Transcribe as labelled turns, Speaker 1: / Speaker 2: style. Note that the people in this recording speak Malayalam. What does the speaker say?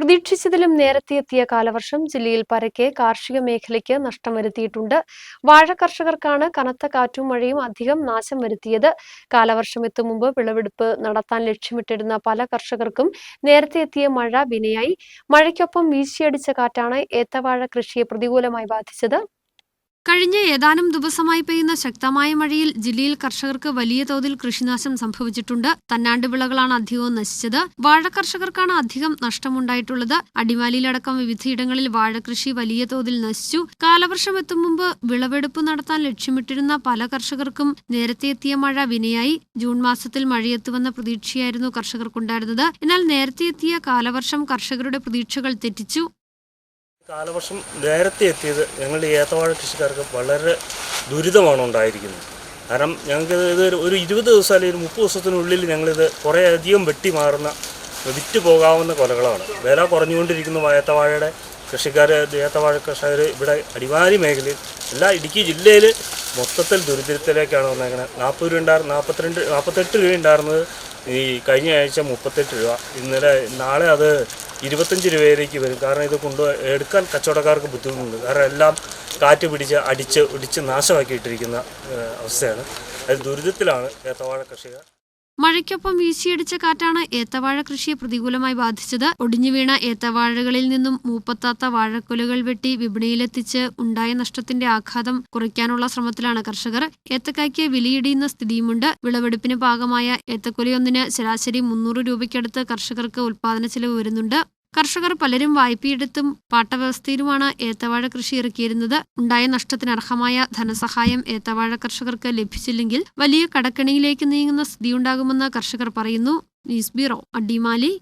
Speaker 1: പ്രതീക്ഷിച്ചതിലും നേരത്തെ എത്തിയ കാലവർഷം ജില്ലയിൽ പരക്കെ കാർഷിക മേഖലയ്ക്ക് നഷ്ടം വരുത്തിയിട്ടുണ്ട്. വാഴ കർഷകർക്കാണ് കനത്ത കാറ്റും മഴയും അധികം നാശം വരുത്തിയത്. കാലവർഷം എത്തും മുമ്പ് വിളവെടുപ്പ് നടത്താൻ ലക്ഷ്യമിട്ടിരുന്ന പല കർഷകർക്കും നേരത്തെ എത്തിയ മഴ വിനയായി. മഴയ്ക്കൊപ്പം വീശിയടിച്ച കാറ്റാണ് ഏത്തവാഴ കൃഷിയെ പ്രതികൂലമായി ബാധിച്ചത്.
Speaker 2: കഴിഞ്ഞ ഏതാനും ദിവസമായി പെയ്യുന്ന ശക്തമായ മഴയിൽ ജില്ലയിൽ കർഷകർക്ക് വലിയ തോതിൽ കൃഷിനാശം സംഭവിച്ചിട്ടുണ്ട്. തന്നാണ്ട് വിളകളാണ് അധികവും നശിച്ചത്. വാഴ കർഷകർക്കാണ് അധികം നഷ്ടമുണ്ടായിട്ടുള്ളത്. അടിമാലിയിലടക്കം വിവിധയിടങ്ങളിൽ വാഴകൃഷി വലിയ തോതിൽ നശിച്ചു. കാലവർഷം എത്തും മുമ്പ് വിളവെടുപ്പ് നടത്താൻ ലക്ഷ്യമിട്ടിരുന്ന പല കർഷകർക്കും നേരത്തെ എത്തിയ മഴ വിനയായി. ജൂൺ മാസത്തിൽ മഴയെത്തുമെന്ന പ്രതീക്ഷയായിരുന്നു കർഷകർക്കുണ്ടായിരുന്നത്. എന്നാൽ നേരത്തെ എത്തിയ കാലവർഷം കർഷകരുടെ പ്രതീക്ഷകൾ തെറ്റിച്ചു.
Speaker 3: കാലവർഷം നേരത്തെ എത്തിയത് ഞങ്ങളുടെ ഏത്തവാഴ കൃഷിക്കാർക്ക് വളരെ ദുരിതമാണ് ഉണ്ടായിരിക്കുന്നത്. കാരണം ഞങ്ങൾക്ക് ഇത് ഒരു 20 ദിവസം അല്ലെങ്കിൽ 30 ദിവസത്തിനുള്ളിൽ ഞങ്ങളിത് കുറേ അധികം വെട്ടി മാറുന്ന വിറ്റ് പോകാവുന്ന കൊലകളാണ്. വില കുറഞ്ഞുകൊണ്ടിരിക്കുന്ന ഏത്തവാഴയുടെ ഏത്തവാഴ കർഷകർ ഇവിടെ അടിമാലി മേഖലയിൽ ഇടുക്കി ജില്ലയിൽ മൊത്തത്തിൽ ദുരിതത്തിലേക്കാണ് വന്നേക്കുന്നത്. 40 രൂപ 48 രൂപ ഉണ്ടായിരുന്നത് ഈ കഴിഞ്ഞ ആഴ്ച 38 രൂപ. നാളെ അത് 25 രൂപയിലേക്ക് വരും. കാരണം ഇത് എടുക്കാൻ കച്ചവടക്കാർക്ക് ബുദ്ധിമുട്ടുണ്ട്. കാരണം എല്ലാം കാറ്റ് പിടിച്ച് ഇടിച്ച് നാശമാക്കിയിട്ടിരിക്കുന്ന അവസ്ഥയാണ്. അത് ദുരിതത്തിലാണ് ഏത്തവാഴ കർഷകർ.
Speaker 2: മഴയ്ക്കൊപ്പം വീശിയടിച്ച കാറ്റാണ് ഏത്തവാഴ കൃഷിയെ പ്രതികൂലമായി ബാധിച്ചത്. ഒടിഞ്ഞു വീണ ഏത്തവാഴകളിൽ നിന്നും മൂപ്പത്താത്ത വാഴക്കുലകൾ വെട്ടി വിപണിയിലെത്തിച്ച് ഉണ്ടായ നഷ്ടത്തിന്റെ ആഘാതം കുറയ്ക്കാനുള്ള ശ്രമത്തിലാണ് കർഷകർ. ഏത്തക്കായ്ക്ക് വിലയിടിയുന്ന സ്ഥിതിയുമുണ്ട്. വിളവെടുപ്പിന് പാകമായ ഏത്തക്കുലയൊന്നിന് ശരാശരി 300 രൂപയ്ക്കടുത്ത് കർഷകർക്ക് ഉൽപാദന ചെലവ് വരുന്നുണ്ട്. കർഷകർ പലരും വായ്പയെടുത്തും പാട്ടവ്യവസ്ഥയിലുമാണ് ഏത്തവാഴ കൃഷി ഇറക്കിയിരുന്നത്. ഉണ്ടായ നഷ്ടത്തിന് അർഹമായ ധനസഹായം ഏത്തവാഴ കർഷകർക്ക് ലഭിച്ചില്ലെങ്കിൽ വലിയ കടക്കെണിയിലേക്ക് നീങ്ങുന്ന സ്ഥിതിയുണ്ടാകുമെന്ന് കർഷകർ പറയുന്നു. News bureau, Adimali.